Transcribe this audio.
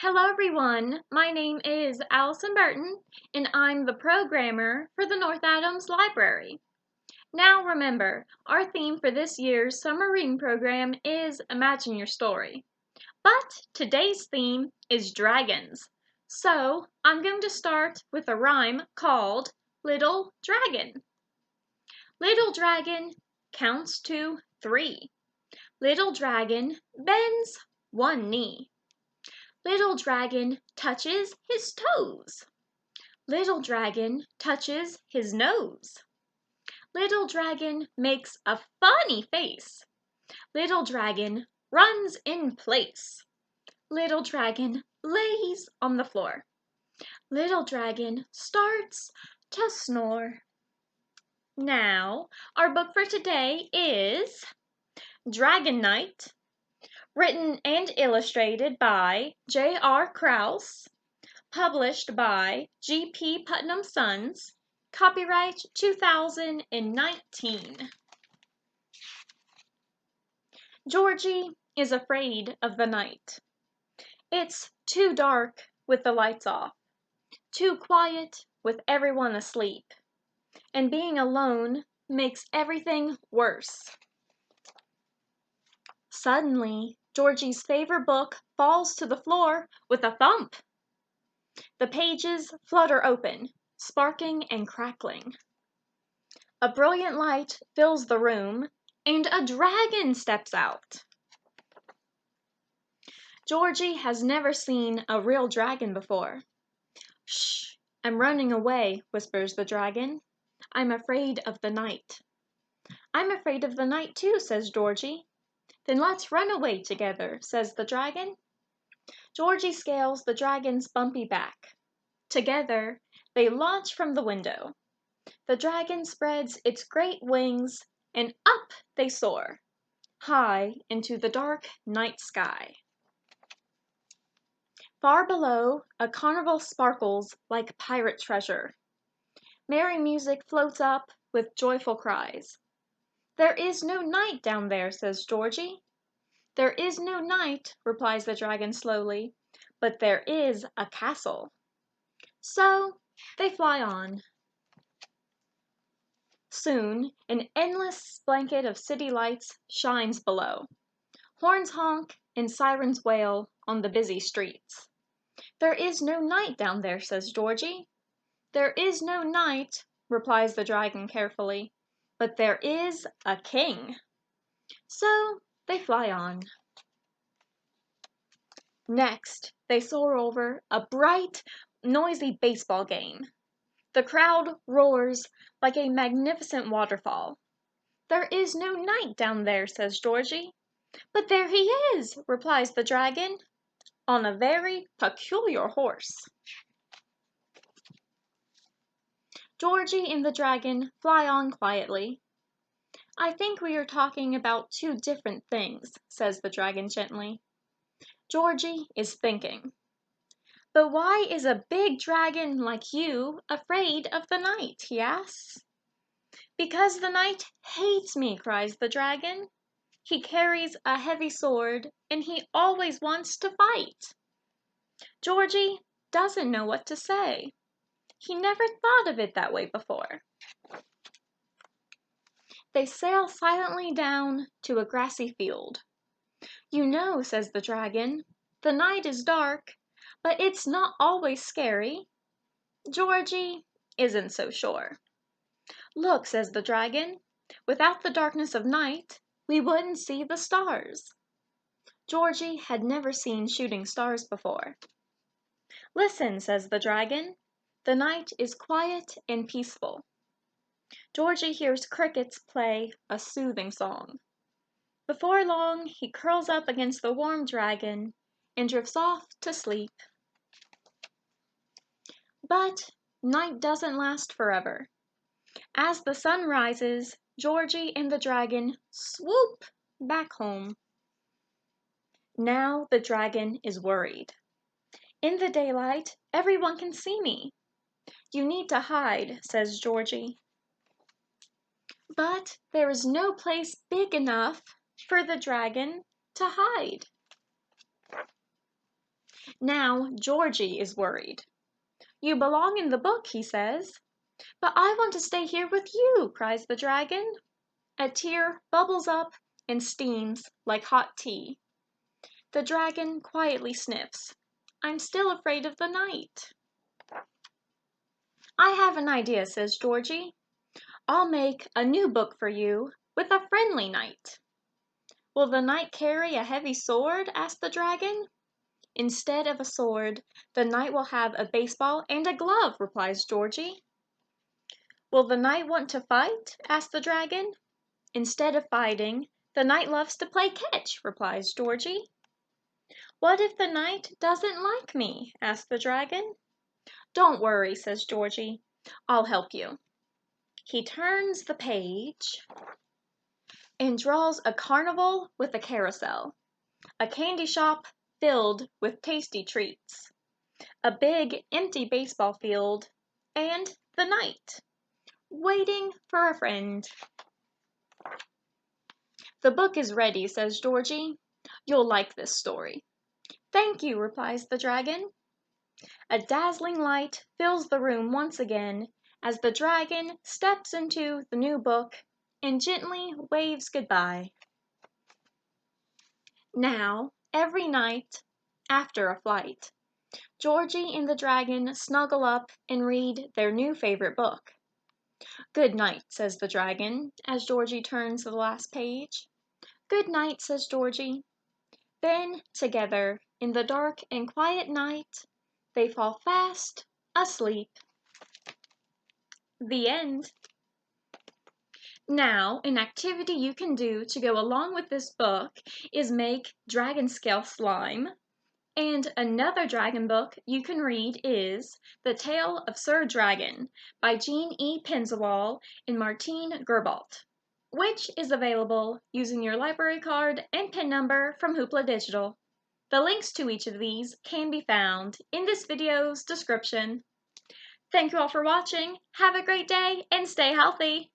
Hello everyone, my name is Allison Burton and I'm the programmer for the North Adams Library. Now remember, our theme for this year's summer reading program is Imagine Your Story. But today's theme is dragons. So I'm going to start with a rhyme called Little Dragon. Little dragon counts to 3. Little dragon bends one knee. Little dragon touches his toes. Little dragon touches his nose. Little dragon makes a funny face. Little dragon runs in place. Little dragon lays on the floor. Little dragon starts to snore. Now, our book for today is Dragon Knight, written and illustrated by J.R. Krause, published by G.P. Putnam Sons, copyright 2019. Georgie is afraid of the night. It's too dark with the lights off, too quiet with everyone asleep, and being alone makes everything worse. Suddenly, Georgie's favorite book falls to the floor with a thump. The pages flutter open, sparking and crackling. A brilliant light fills the room, and a dragon steps out. Georgie has never seen a real dragon before. "Shh, I'm running away," whispers the dragon. "I'm afraid of the night." "I'm afraid of the night too," says Georgie. "Then let's run away together," says the dragon. Georgie scales the dragon's bumpy back. Together, they launch from the window. The dragon spreads its great wings, and up they soar, high into the dark night sky. Far below, a carnival sparkles like pirate treasure. Merry music floats up with joyful cries. "There is no night down there," says Georgie. "There is no night," replies the dragon slowly, "but there is a castle." So they fly on. Soon, an endless blanket of city lights shines below. Horns honk and sirens wail on the busy streets. "There is no night down there," says Georgie. "There is no night," replies the dragon carefully, "but there is a king." So they fly on. Next, they soar over a bright, noisy baseball game. The crowd roars like a magnificent waterfall. "There is no night down there," says Georgie. "But there he is," replies the dragon, "on a very peculiar horse." Georgie and the dragon fly on quietly. "I think we are talking about two different things," says the dragon gently. Georgie is thinking. "But why is a big dragon like you afraid of the night?" he asks. "Because the night hates me," cries the dragon. "He carries a heavy sword, and he always wants to fight." Georgie doesn't know what to say. He never thought of it that way before. They sail silently down to a grassy field. "You know," says the dragon, "the night is dark, but it's not always scary." Georgie isn't so sure. "Look," says the dragon, "without the darkness of night, we wouldn't see the stars." Georgie had never seen shooting stars before. "Listen," says the dragon, "the night is quiet and peaceful." Georgie hears crickets play a soothing song. Before long, he curls up against the warm dragon and drifts off to sleep. But night doesn't last forever. As the sun rises, Georgie and the dragon swoop back home. Now the dragon is worried. "In the daylight, everyone can see me." "You need to hide," says Georgie. But there is no place big enough for the dragon to hide. Now Georgie is worried. "You belong in the book," he says. "But I want to stay here with you," cries the dragon. A tear bubbles up and steams like hot tea. The dragon quietly sniffs. "I'm still afraid of the night." "I have an idea," says Georgie. "I'll make a new book for you with a friendly knight." "Will the knight carry a heavy sword?" asked the dragon. "Instead of a sword, the knight will have a baseball and a glove," replies Georgie. "Will the knight want to fight?" asked the dragon. "Instead of fighting, the knight loves to play catch," replies Georgie. "What if the knight doesn't like me?" asked the dragon. "Don't worry," says Georgie. "I'll help you." He turns the page and draws a carnival with a carousel, a candy shop filled with tasty treats, a big empty baseball field, and the knight waiting for a friend. "The book is ready," says Georgie. "You'll like this story." "Thank you," replies the dragon. A dazzling light fills the room once again as the dragon steps into the new book and gently waves goodbye. Now, every night, after a flight, Georgie and the dragon snuggle up and read their new favorite book. "Good night," says the dragon as Georgie turns the last page. "Good night," says Georgie. Then, together, in the dark and quiet night, they fall fast asleep. The end. Now, an activity you can do to go along with this book is make dragon scale slime. And another dragon book you can read is The Tale of Sir Dragon by Jean E. Penzawall and Martine Gerbault, which is available using your library card and PIN number from Hoopla Digital. The links to each of these can be found in this video's description. Thank you all for watching. Have a great day and stay healthy.